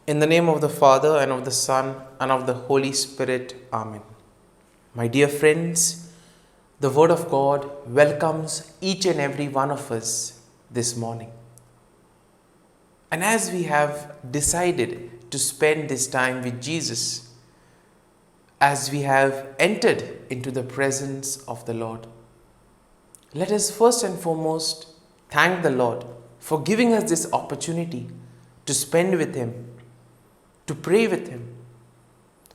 In the name of the Father, and of the Son, and of the Holy Spirit. Amen. My dear friends, the Word of God welcomes each and every one of us this morning. And as we have decided to spend this time with Jesus, as we have entered into the presence of the Lord, let us first and foremost thank the Lord for giving us this opportunity to spend with Him, to pray with Him,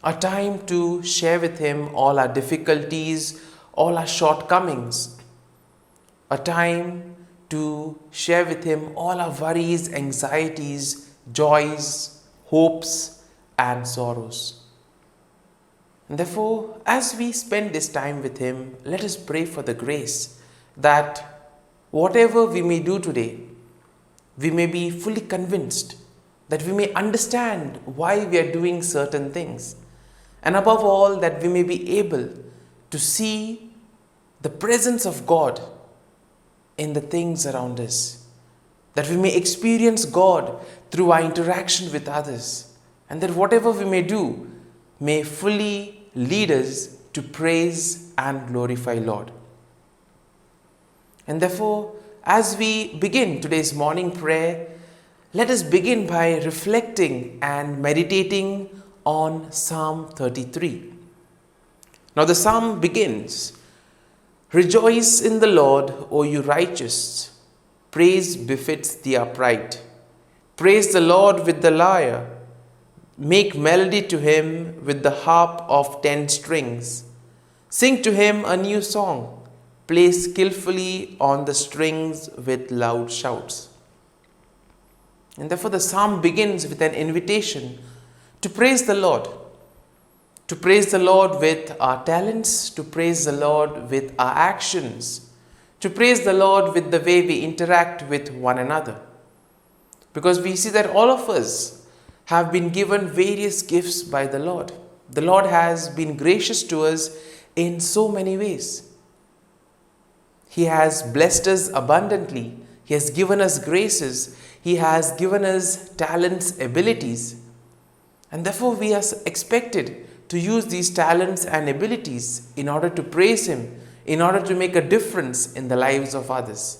a time to share with Him all our difficulties, all our shortcomings, a time to share with Him all our worries, anxieties, joys, hopes, and sorrows. And therefore, as we spend this time with Him, let us pray for the grace that whatever we may do today, we may be fully convinced, that we may understand why we are doing certain things, and above all, that we may be able to see the presence of God in the things around us, that we may experience God through our interaction with others, and that whatever we may do may fully lead us to praise and glorify Lord. And therefore, as we begin today's morning prayer, let us begin by reflecting and meditating on Psalm 33. Now the psalm begins, "Rejoice in the Lord, O you righteous. Praise befits the upright. Praise the Lord with the lyre. Make melody to Him with the harp of 10 strings. Sing to Him a new song. Play skillfully on the strings with loud shouts." And therefore the psalm begins with an invitation to praise the Lord. To praise the Lord with our talents, to praise the Lord with our actions, to praise the Lord with the way we interact with one another. Because we see that all of us have been given various gifts by the Lord. The Lord has been gracious to us in so many ways. He has blessed us abundantly. He has given us graces. He has given us talents, abilities. And therefore we are expected to use these talents and abilities in order to praise Him, in order to make a difference in the lives of others.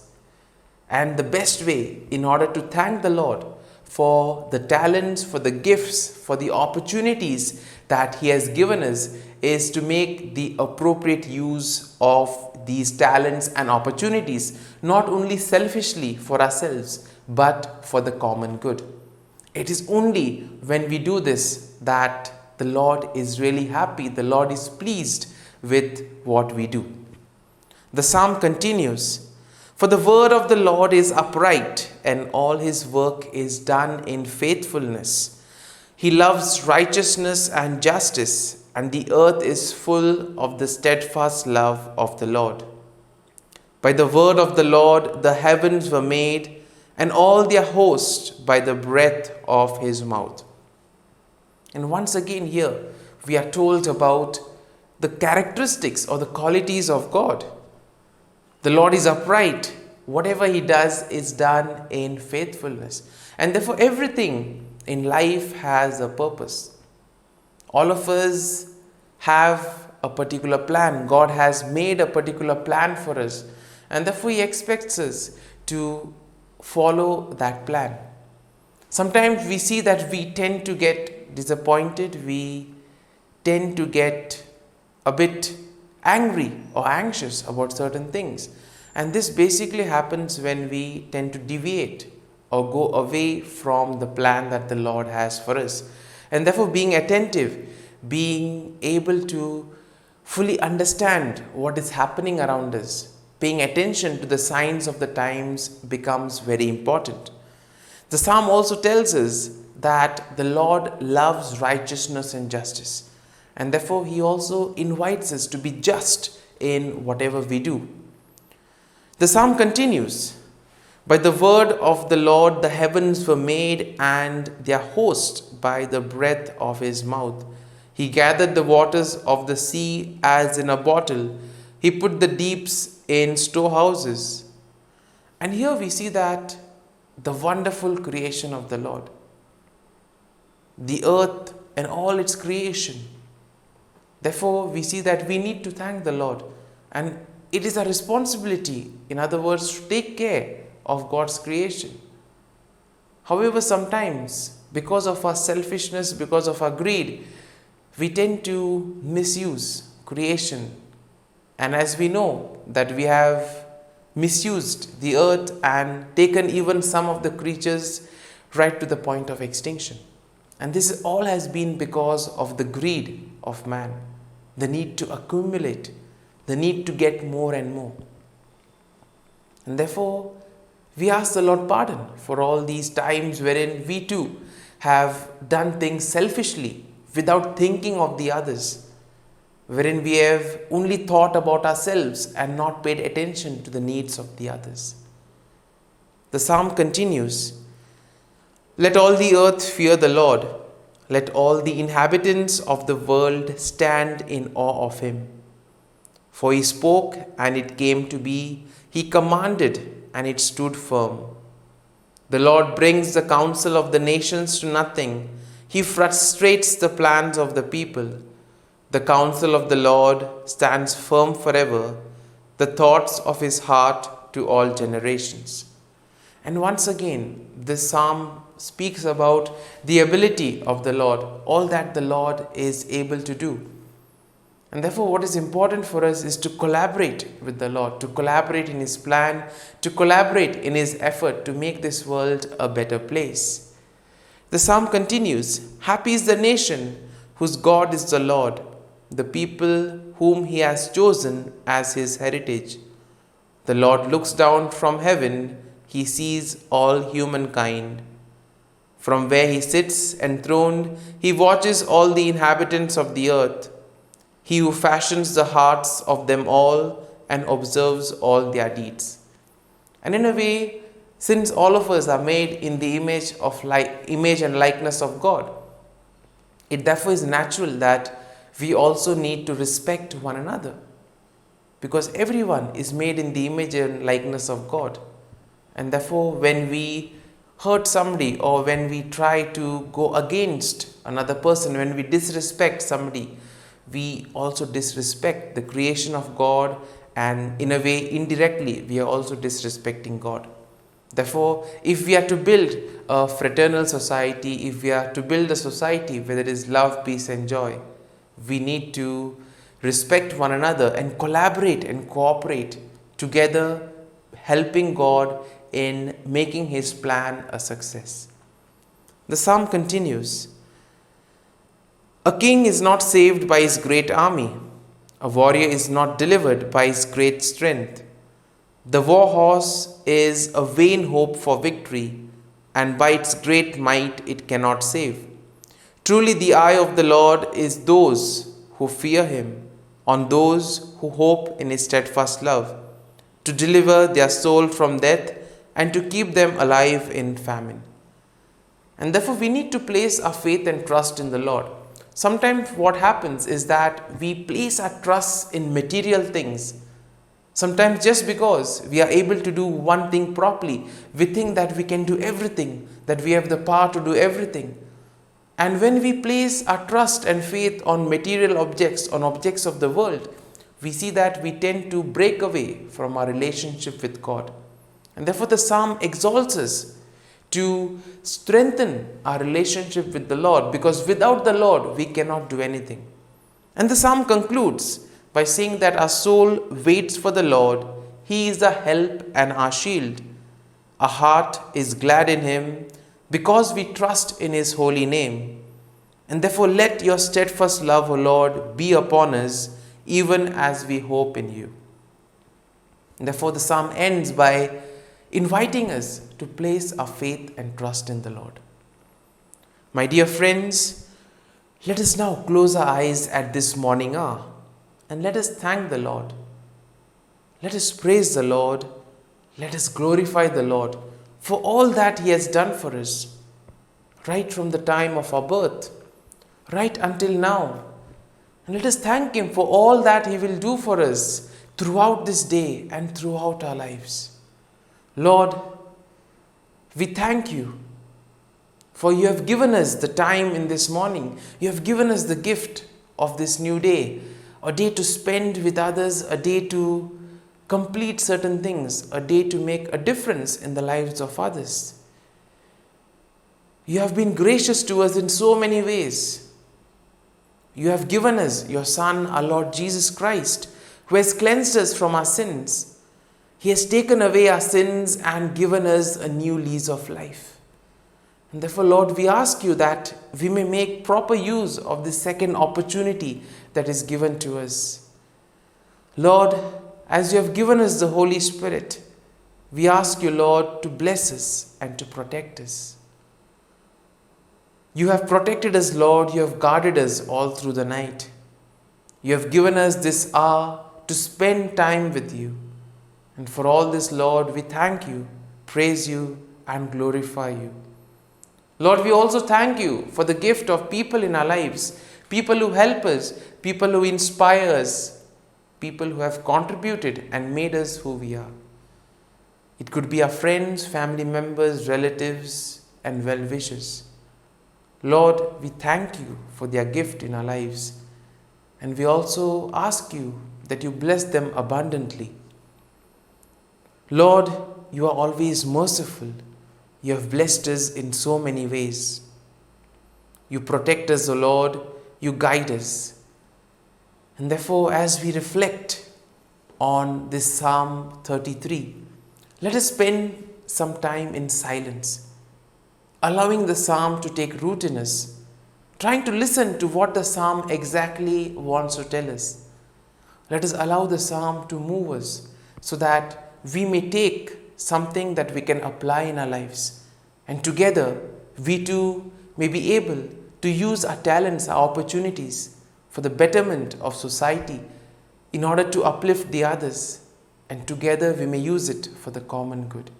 And the best way in order to thank the Lord for the talents, for the gifts, for the opportunities that He has given us is to make the appropriate use of these talents and opportunities, not only selfishly for ourselves, but for the common good. It is only when we do this that the Lord is really happy, the Lord is pleased with what we do. The psalm continues, "For the word of the Lord is upright, and all His work is done in faithfulness. He loves righteousness and justice, and the earth is full of the steadfast love of the Lord. By the word of the Lord the heavens were made, and all their host by the breath of His mouth." And once again here we are told about the characteristics or the qualities of God. The Lord is upright. Whatever He does is done in faithfulness. And therefore everything in life has a purpose. All of us have a particular plan. God has made a particular plan for us. And therefore He expects us to follow that plan. Sometimes we see that we tend to get disappointed. We tend to get a bit angry or anxious about certain things. And this basically happens when we tend to deviate or go away from the plan that the Lord has for us. And therefore being attentive, being able to fully understand what is happening around us, paying attention to the signs of the times becomes very important. The psalm also tells us that the Lord loves righteousness and justice. And therefore He also invites us to be just in whatever we do. The psalm continues, "By the word of the Lord the heavens were made, and their host by the breath of His mouth. He gathered the waters of the sea as in a bottle. He put the deeps in storehouses." And here we see that the wonderful creation of the Lord. the earth and all its creation. Therefore, we see that we need to thank the Lord, and it is our responsibility, in other words, to take care of God's creation. However, sometimes, because of our selfishness, because of our greed, we tend to misuse creation. And as we know that we have misused the earth and taken even some of the creatures right to the point of extinction. And this all has been because of the greed of man, the need to accumulate, the need to get more and more. And therefore, we ask the Lord pardon for all these times wherein we too have done things selfishly without thinking of the others, wherein we have only thought about ourselves and not paid attention to the needs of the others. The psalm continues, "Let all the earth fear the Lord. Let all the inhabitants of the world stand in awe of him. For he spoke and it came to be. He commanded and it stood firm. The Lord brings the counsel of the nations to nothing. He frustrates the plans of the people. The counsel of the Lord stands firm forever, the thoughts of his heart to all generations." And once again, this psalm speaks about the ability of the Lord, all that the Lord is able to do. And therefore, what is important for us is to collaborate with the Lord, to collaborate in his plan, to collaborate in his effort to make this world a better place. The psalm continues, "Happy is the nation whose God is the Lord, the people whom he has chosen as his heritage. The Lord looks down from heaven, he sees all humankind. From where he sits enthroned, he watches all the inhabitants of the earth. He who fashions the hearts of them all and observes all their deeds." And in a way, since all of us are made in the image and likeness of God, it therefore is natural that we also need to respect one another, because everyone is made in the image and likeness of God. And therefore, when we hurt somebody, or when we try to go against another person, when we disrespect somebody, we also disrespect the creation of God, and in a way, indirectly, we are also disrespecting God. Therefore, if we are to build a fraternal society, if we are to build a society where there is love, peace and joy, we need to respect one another and collaborate and cooperate together, helping God in making his plan a success. The psalm continues, "A king is not saved by his great army. A warrior is not delivered by his great strength. The war horse is a vain hope for victory, and by its great might it cannot save. Truly the eye of the Lord is those who fear him, on those who hope in his steadfast love, to deliver their soul from death and to keep them alive in famine." And therefore, we need to place our faith and trust in the Lord. Sometimes what happens is that we place our trust in material things. Sometimes just because we are able to do one thing properly, we think that we can do everything, that we have the power to do everything. And when we place our trust and faith on material objects, on objects of the world, we see that we tend to break away from our relationship with God. And therefore, the psalm exalts us to strengthen our relationship with the Lord, because without the Lord, we cannot do anything. And the psalm concludes by saying that our soul waits for the Lord. He is the help and our shield. Our heart is glad in him because we trust in his holy name. And therefore, let your steadfast love, O Lord, be upon us, even as we hope in you. And therefore, the psalm ends by inviting us to place our faith and trust in the Lord. My dear friends, let us now close our eyes at this morning hour and let us thank the Lord. Let us praise the Lord. Let us glorify the Lord for all that he has done for us, right from the time of our birth, right until now. And let us thank him for all that he will do for us throughout this day and throughout our lives. Lord, we thank you For you have given us the time in this morning. You have given us the gift of this new day, a day to spend with others, a day to complete certain things, a day to make a difference in the lives of others. You have been gracious to us in so many ways. You have given us your Son, our Lord Jesus Christ, who has cleansed us from our sins. He has taken away our sins and given us a new lease of life. And therefore, Lord, we ask you that we may make proper use of this second opportunity that is given to us. Lord, as you have given us the Holy Spirit, we ask you, Lord, to bless us and to protect us. You have protected us, Lord. You have guarded us all through the night. You have given us this hour to spend time with you. And for all this, Lord, we thank you, praise you, and glorify you. Lord, we also thank you for the gift of people in our lives, people who help us, people who inspire us, people who have contributed and made us who we are. It could be our friends, family members, relatives, and well-wishers. Lord, we thank you for their gift in our lives, and we also ask you that you bless them abundantly. Lord, you are always merciful. You have blessed us in so many ways. You protect us, O Lord. You guide us. And therefore, as we reflect on this Psalm 33, let us spend some time in silence, allowing the psalm to take root in us, trying to listen to what the psalm exactly wants to tell us. Let us allow the psalm to move us so that we may take something that we can apply in our lives. And together, we too may be able to use our talents, our opportunities for the betterment of society in order to uplift the others. And together, we may use it for the common good.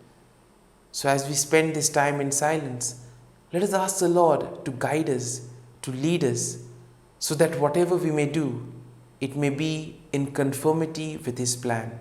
So as we spend this time in silence, let us ask the Lord to guide us, to lead us, so that whatever we may do, it may be in conformity with His plan.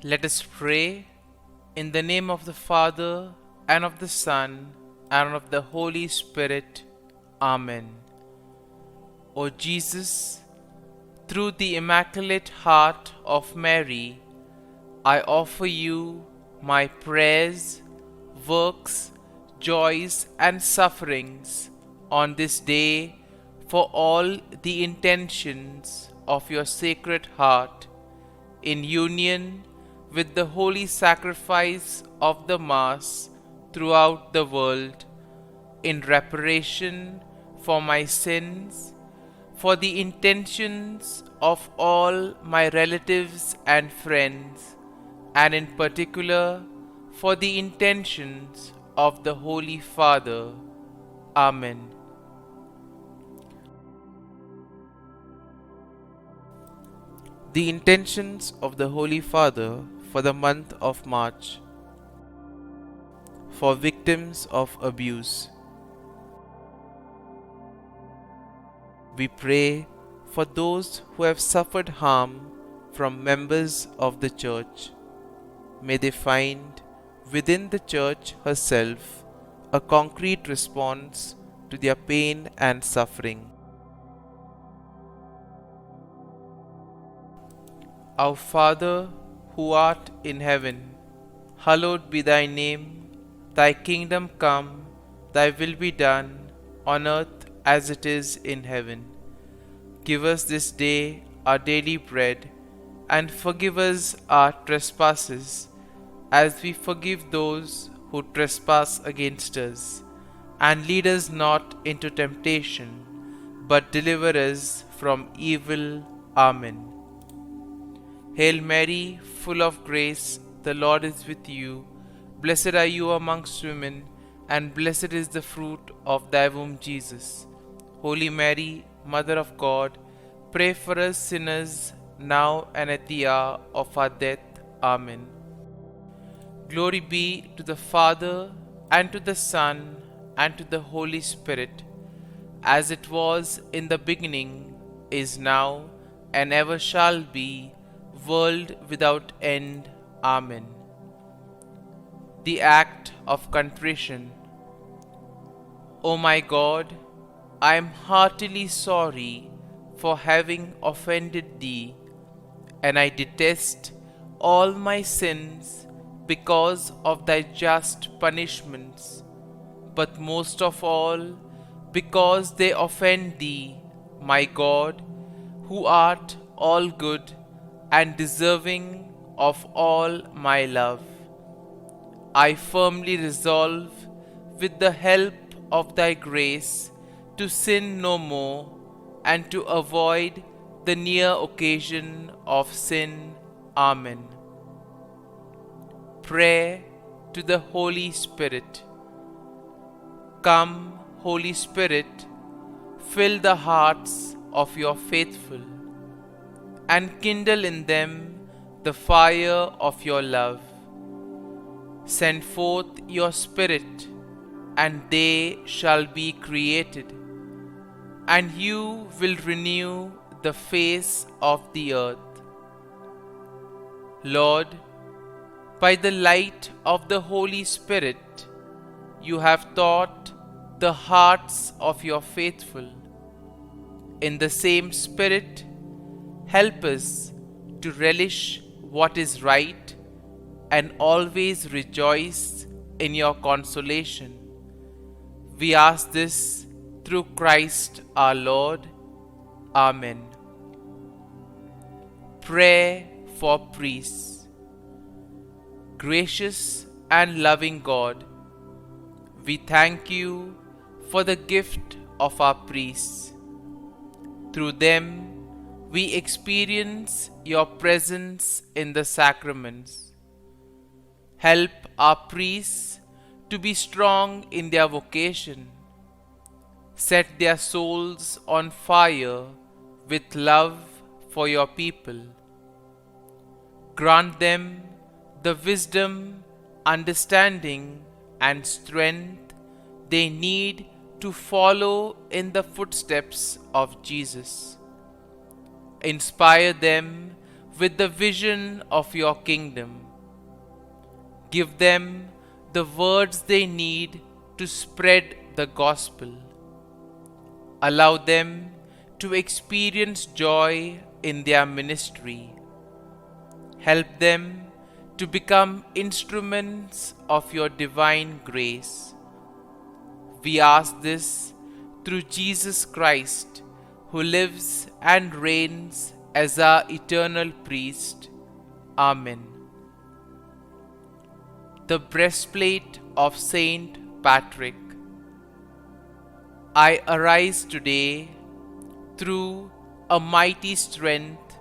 Let us pray in the name of the Father, and of the Son, and of the Holy Spirit. Amen. O Jesus, through the Immaculate Heart of Mary, I offer you my prayers, works, joys, and sufferings on this day for all the intentions of your Sacred Heart, in union with the holy sacrifice of the Mass throughout the world, in reparation for my sins, for the intentions of all my relatives and friends, and in particular for the intentions of the Holy Father. Amen. The intentions of the Holy Father for the month of March. For victims of abuse. We pray for those who have suffered harm from members of the Church. May they find within the Church herself a concrete response to their pain and suffering. Our Father, who art in heaven, hallowed be thy name. Thy kingdom come, thy will be done, on earth as it is in heaven. Give us this day our daily bread, and forgive us our trespasses, as we forgive those who trespass against us. And lead us not into temptation, but deliver us from evil. Amen. Hail Mary, full of grace, the Lord is with you. Blessed are you amongst women, and blessed is the fruit of thy womb, Jesus. Holy Mary, Mother of God, pray for us sinners, now and at the hour of our death. Amen. Glory be to the Father, and to the Son, and to the Holy Spirit, as it was in the beginning, is now, and ever shall be, world without end. Amen. The Act of Contrition. O my God, I am heartily sorry for having offended thee, and I detest all my sins because of thy just punishments, but most of all because they offend thee, my God, who art all good and deserving of all my love. I firmly resolve, with the help of thy grace, to sin no more, and to avoid the near occasion of sin. Amen. Prayer to the Holy Spirit. Come, Holy Spirit, fill the hearts of your faithful, and kindle in them the fire of your love. Send forth your Spirit, and they shall be created, and you will renew the face of the earth. Lord, by the light of the Holy Spirit, you have taught the hearts of your faithful. In the same Spirit, help us to relish what is right and always rejoice in your consolation. We ask this through Christ our Lord. Amen. Prayer for priests. Gracious and loving God, we thank you for the gift of our priests. Through them, we experience your presence in the sacraments. Help our priests to be strong in their vocation. Set their souls on fire with love for your people. Grant them the wisdom, understanding, and strength they need to follow in the footsteps of Jesus. Inspire them with the vision of your kingdom. Give them the words they need to spread the gospel. Allow them to experience joy in their ministry. Help them to become instruments of your divine grace. We ask this through Jesus Christ, who lives and reigns as our eternal priest. Amen. The breastplate of Saint Patrick. I arise today through a mighty strength,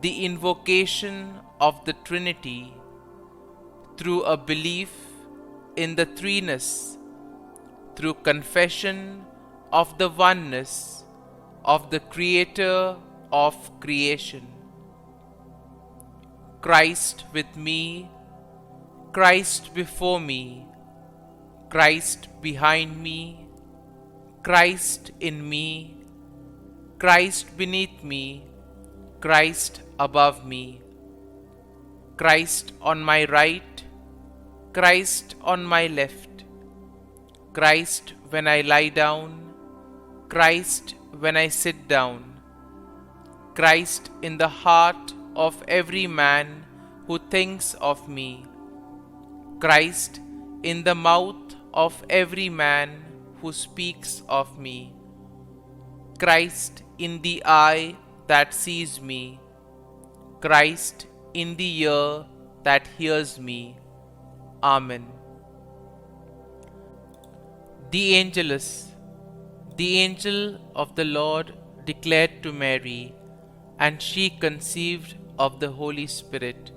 the invocation of the Trinity, through a belief in the threeness, through confession of the oneness of the Creator of creation. Christ with me, Christ before me, Christ behind me, Christ in me, Christ beneath me, Christ above me, Christ on my right, Christ on my left, Christ when I lie down, Christ when I sit down, Christ in the heart of every man who thinks of me, Christ in the mouth of every man who speaks of me, Christ in the eye that sees me, Christ in the ear that hears me. Amen. The Angelus. The angel of the Lord declared to Mary, and she conceived of the Holy Spirit.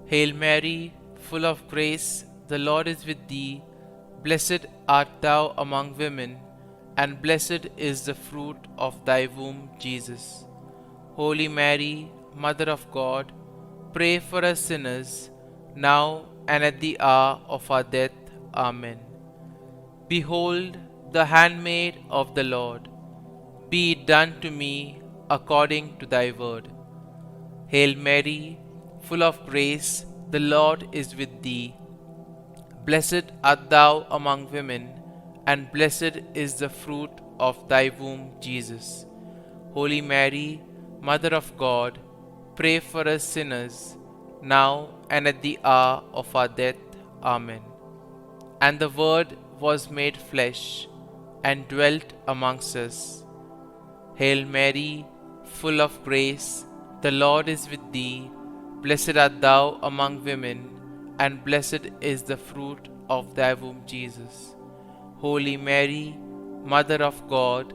Hail Mary, full of grace, the Lord is with thee. Blessed art thou among women, and blessed is the fruit of thy womb, Jesus. Holy Mary, Mother of God, pray for us sinners, now and at the hour of our death. Amen. Behold, the handmaid of the Lord. Be it done to me according to thy word. Hail Mary, full of grace, the Lord is with thee. Blessed art thou among women, and blessed is the fruit of thy womb, Jesus. Holy Mary, Mother of God, pray for us sinners, now and at the hour of our death. Amen. And the Word was made flesh, and dwelt amongst us. Hail Mary, full of grace, the Lord is with thee. Blessed art thou among women, and blessed is the fruit of thy womb, Jesus. Holy Mary, Mother of God,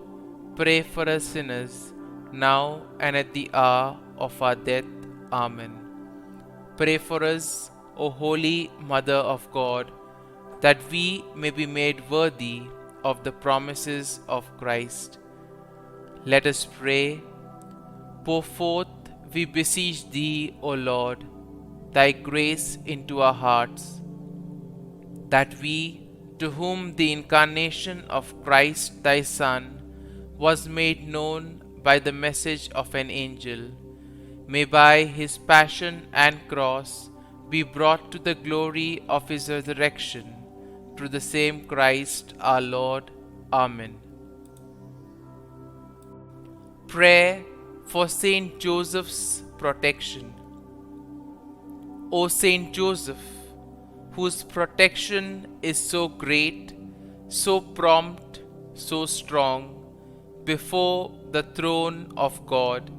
pray for us sinners, now and at the hour of our death. Amen. Pray for us, O Holy Mother of God, that we may be made worthy of the promises of Christ. Let us pray. Pour forth, we beseech thee, O Lord, thy grace into our hearts, that we, to whom the incarnation of Christ thy Son was made known by the message of an angel, may by his passion and cross be brought to the glory of his resurrection, through the same Christ our Lord. Amen. Prayer for Saint Joseph's protection. O Saint Joseph, whose protection is so great, so prompt, so strong, before the throne of God,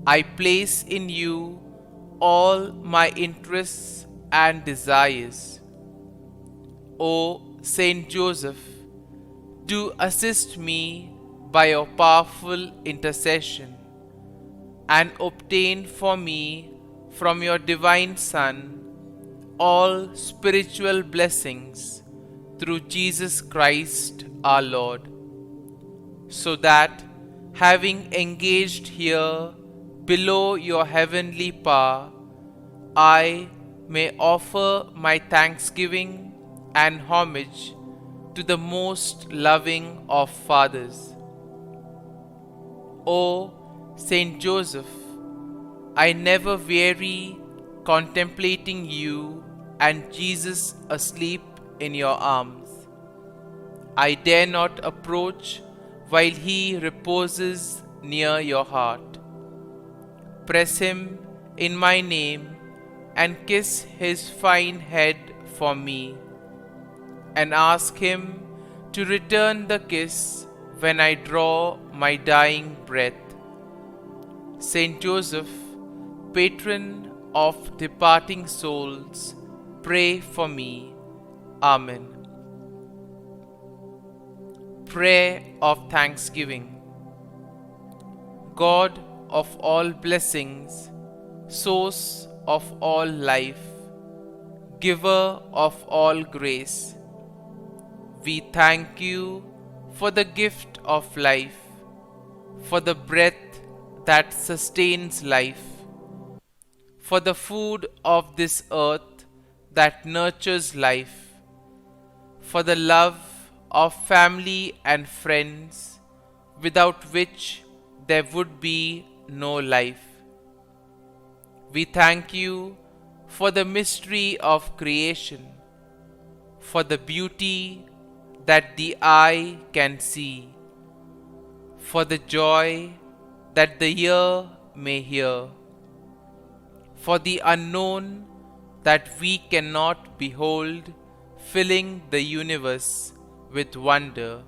I place in you all my interests and desires. O Saint Joseph, do assist me by your powerful intercession, and obtain for me from your divine Son all spiritual blessings through Jesus Christ our Lord, so that, having engaged here below your heavenly power, I may offer my thanksgiving and homage to the most loving of fathers. O Saint Joseph, I never weary contemplating you and Jesus asleep in your arms. I dare not approach while he reposes near your heart. Press him in my name and kiss his fine head for me, and ask him to return the kiss when I draw my dying breath. Saint Joseph, patron of departing souls, pray for me. Amen. Prayer of Thanksgiving. God of all blessings, source of all life, giver of all grace, we thank you for the gift of life, for the breath that sustains life, for the food of this earth that nurtures life, for the love of family and friends, without which there would be no life. We thank you for the mystery of creation, for the beauty that the eye can see, for the joy that the ear may hear, for the unknown that we cannot behold, filling the universe with wonder,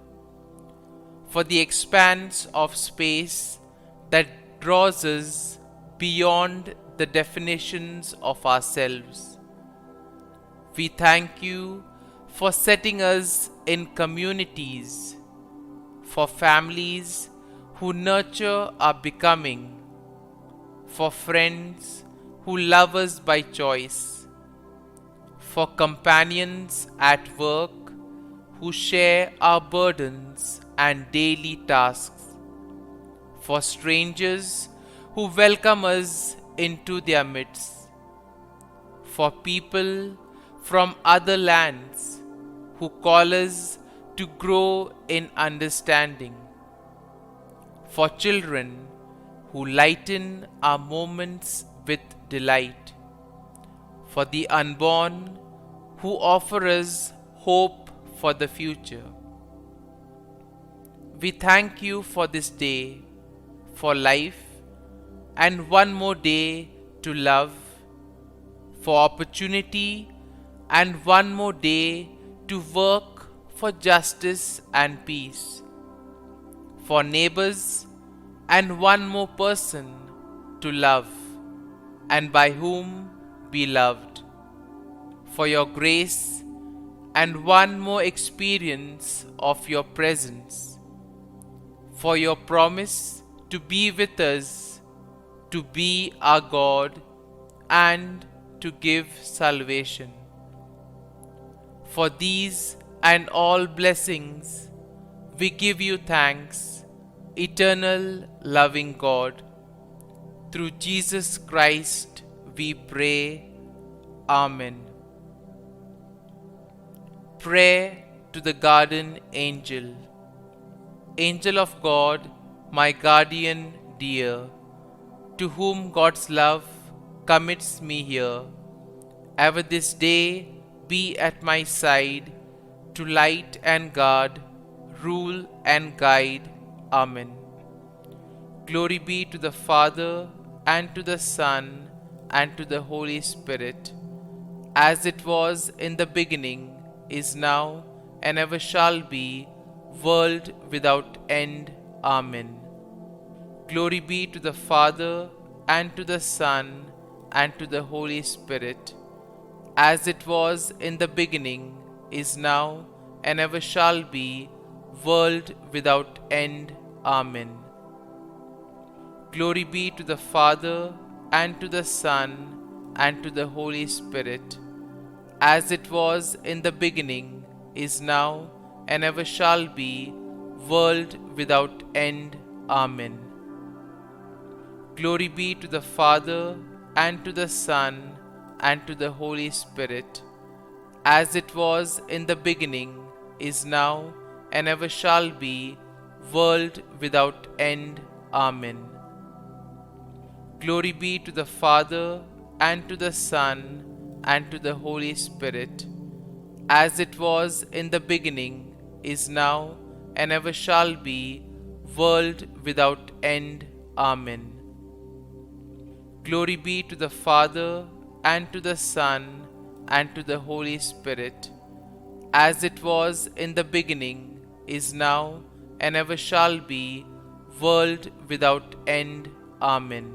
for the expanse of space that draws us beyond the definitions of ourselves. We thank you for setting us in communities, for families who nurture our becoming, for friends who love us by choice, for companions at work who share our burdens and daily tasks, for strangers who welcome us into their midst, for people from other lands who call us to grow in understanding, for children who lighten our moments with delight, for the unborn who offer us hope for the future. We thank you for this day, for life, and one more day to love, for opportunity, and one more day to work for justice and peace, for neighbors, and one more person to love, and by whom be loved, for your grace, and one more experience of your presence, for your promise to be with us, to be our God, and to give salvation. For these and all blessings, we give you thanks, eternal loving God. Through Jesus Christ we pray. Amen. Prayer to the Guardian Angel. Angel of God, my guardian dear, to whom God's love commits me here, ever this day be at my side, to light and guard, rule and guide. Amen. Glory be to the Father, and to the Son, and to the Holy Spirit, as it was in the beginning, is now, and ever shall be, world without end. Amen. Glory be to the Father, and to the Son, and to the Holy Spirit, as it was in the beginning, is now, and ever shall be, world without end. Amen. Glory be to the Father, and to the Son, and to the Holy Spirit, as it was in the beginning, is now, and ever shall be, world without end. Amen. Glory be to the Father, and to the Son, and to the Holy Spirit, as it was in the beginning, is now, and ever shall be, world without end. Amen. Glory be to the Father, and to the Son, and to the Holy Spirit, as it was in the beginning, is now, and ever shall be, world without end. Amen. Glory be to the Father, and to the Son, and to the Holy Spirit, as it was in the beginning, is now, and ever shall be, world without end. Amen.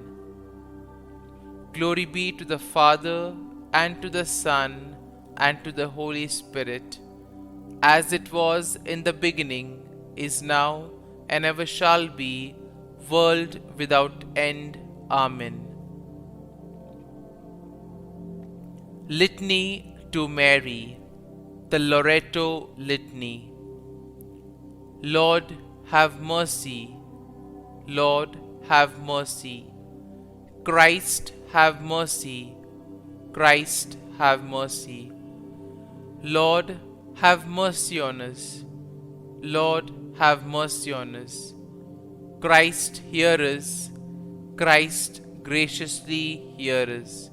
Glory be to the Father, and to the Son, and to the Holy Spirit, as it was in the beginning, is now, and ever shall be, world without end. Amen. Litany to Mary, the Loreto Litany. Lord, have mercy. Lord, have mercy. Christ, have mercy. Christ, have mercy. Lord, have mercy on us. Lord, have mercy on us. Christ, hear us. Christ, graciously hear us.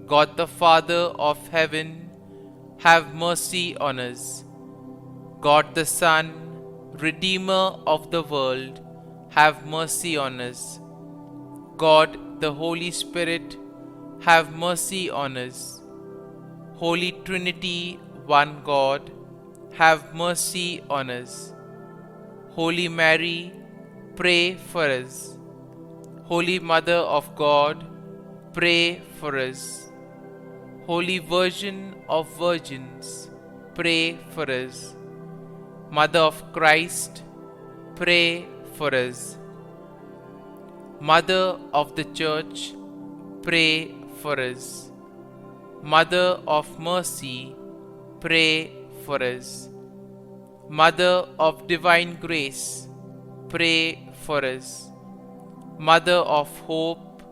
God the Father of heaven, have mercy on us. God the Son, Redeemer of the world, have mercy on us. God the Holy Spirit, have mercy on us. Holy Trinity, one God, have mercy on us. Holy Mary, pray for us. Holy Mother of God, pray for us. Holy Virgin of Virgins, pray for us. Mother of Christ, pray for us. Mother of the Church, pray for us. Mother of Mercy, pray for us. Mother of Divine Grace, pray for us. Mother of Hope,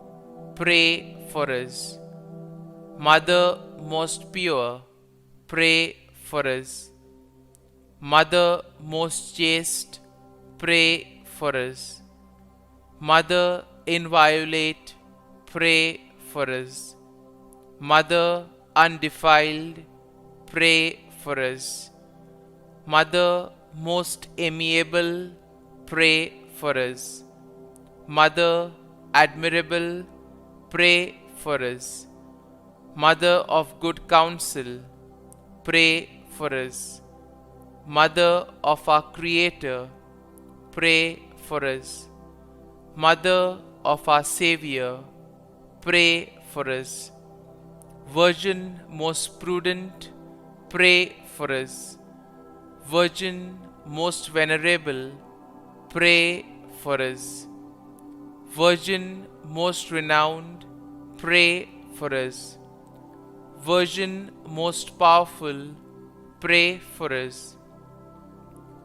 pray for us. Mother most pure, pray for us. Mother most chaste, pray for us. Mother inviolate, pray for us. Mother undefiled, pray for us. Mother most amiable, pray for us. Mother admirable, pray for us. Mother of good counsel, pray for us. Mother of our Creator, pray for us. Mother of our Savior, pray for us. Virgin most prudent, pray for us. Virgin most venerable, pray for us. Virgin most renowned, pray for us. Virgin most powerful, pray for us.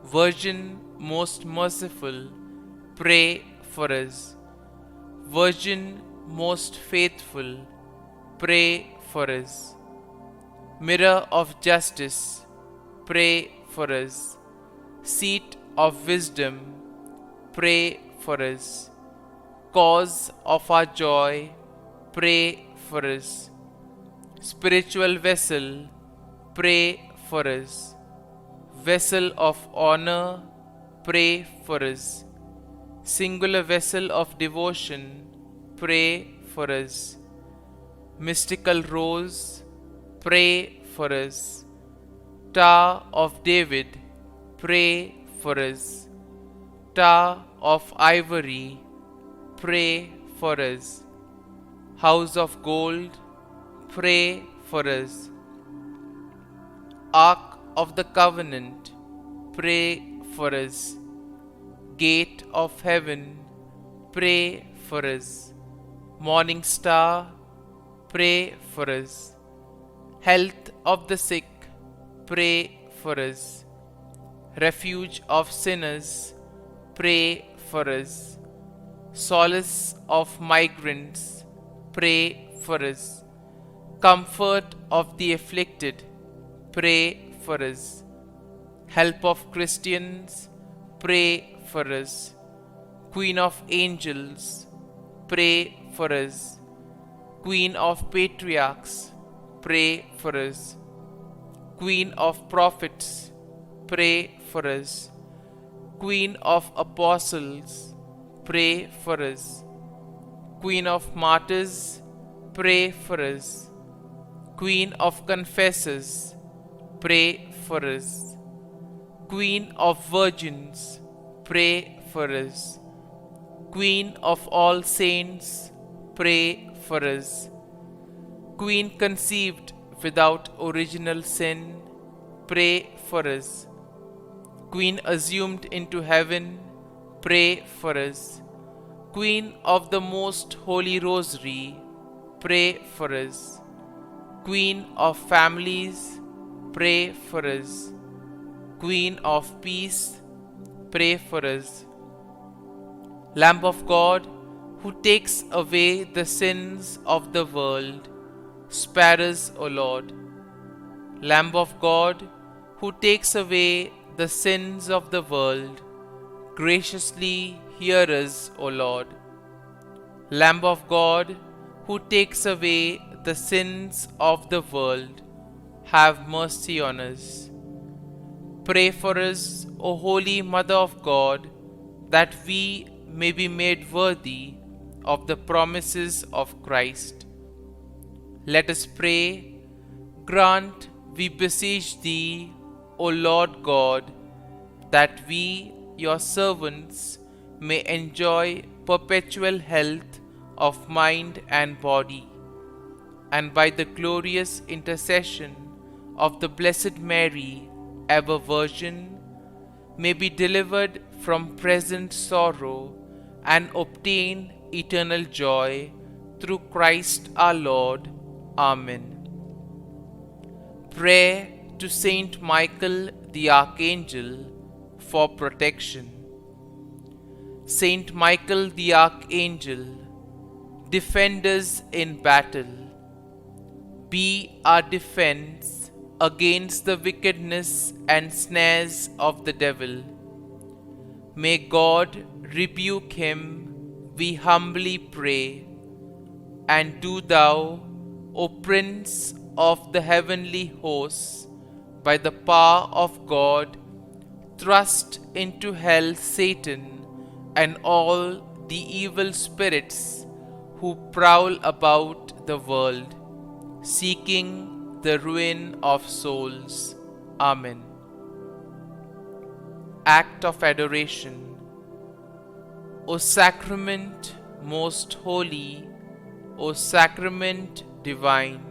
Virgin most merciful, pray for us. Virgin most faithful, pray for us. Mirror of justice, pray for us. Seat of wisdom, pray for us. Cause of our joy, pray for us. Spiritual vessel, pray for us. Vessel of honor, pray for us. Singular vessel of devotion, pray for us. Mystical rose, pray for us. Tower of David, pray for us. Tower of ivory, pray for us. House of gold, pray for us. Ark of the Covenant, pray for us. Gate of heaven, pray for us. Morning star, pray for us. Health of the sick, pray for us. Refuge of sinners, pray for us. Solace of migrants, pray for us. Comfort of the afflicted, pray for us. Help of Christians, pray for us. Queen of angels, pray for us. Queen of patriarchs, pray for us. Queen of prophets, pray for us. Queen of apostles, pray for us. Queen of martyrs, pray for us. Queen of confessors, pray for us. Queen of virgins, pray for us. Queen of all saints, pray for us. Queen conceived without original sin, pray for us. Queen assumed into heaven, pray for us. Queen of the Most Holy Rosary, pray for us. Queen of families, pray for us. Queen of peace, pray for us. Lamb of God, who takes away the sins of the world, spare us, O Lord. Lamb of God, who takes away the sins of the world, graciously hear us, O Lord. Lamb of God, who takes away the sins of the world, have mercy on us. Pray for us, O Holy Mother of God, that we may be made worthy of the promises of Christ. Let us pray. Grant, we beseech thee, O Lord God, that we, your servants, may enjoy perpetual health of mind and body, and by the glorious intercession of the Blessed Mary, ever Virgin, may be delivered from present sorrow and obtain eternal joy through Christ our Lord. Amen. Prayer to Saint Michael the Archangel for protection. Saint Michael the Archangel, defend us in battle. Be our defense against the wickedness and snares of the devil. May God rebuke him, we humbly pray. And do thou, O Prince of the heavenly hosts, by the power of God, thrust into hell Satan and all the evil spirits who prowl about the world, seeking the ruin of souls. Amen. Act of Adoration. O Sacrament most holy, O Sacrament divine,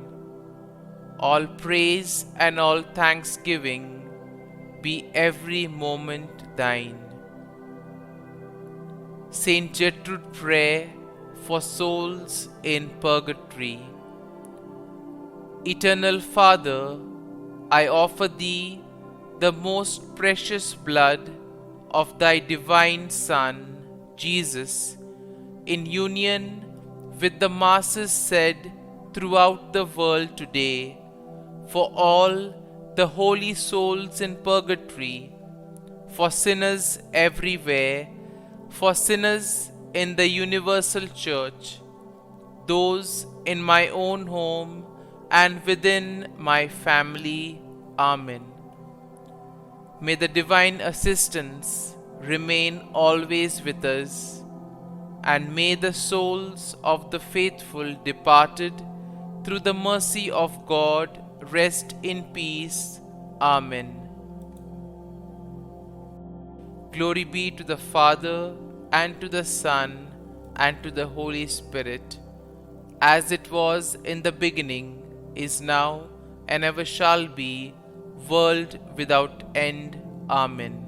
all praise and all thanksgiving be every moment thine. Saint Gertrude Prayer for souls in purgatory. Eternal Father, I offer thee the most precious blood of thy divine Son, Jesus, in union with the masses said throughout the world today, for all the holy souls in purgatory, for sinners everywhere, for sinners in the universal church, those in my own home and within my family. Amen. May the divine assistance remain always with us, and may the souls of the faithful departed through the mercy of God rest in peace. Amen. Glory be to the Father, and to the Son, and to the Holy Spirit, as it was in the beginning, is now, and ever shall be, world without end. Amen.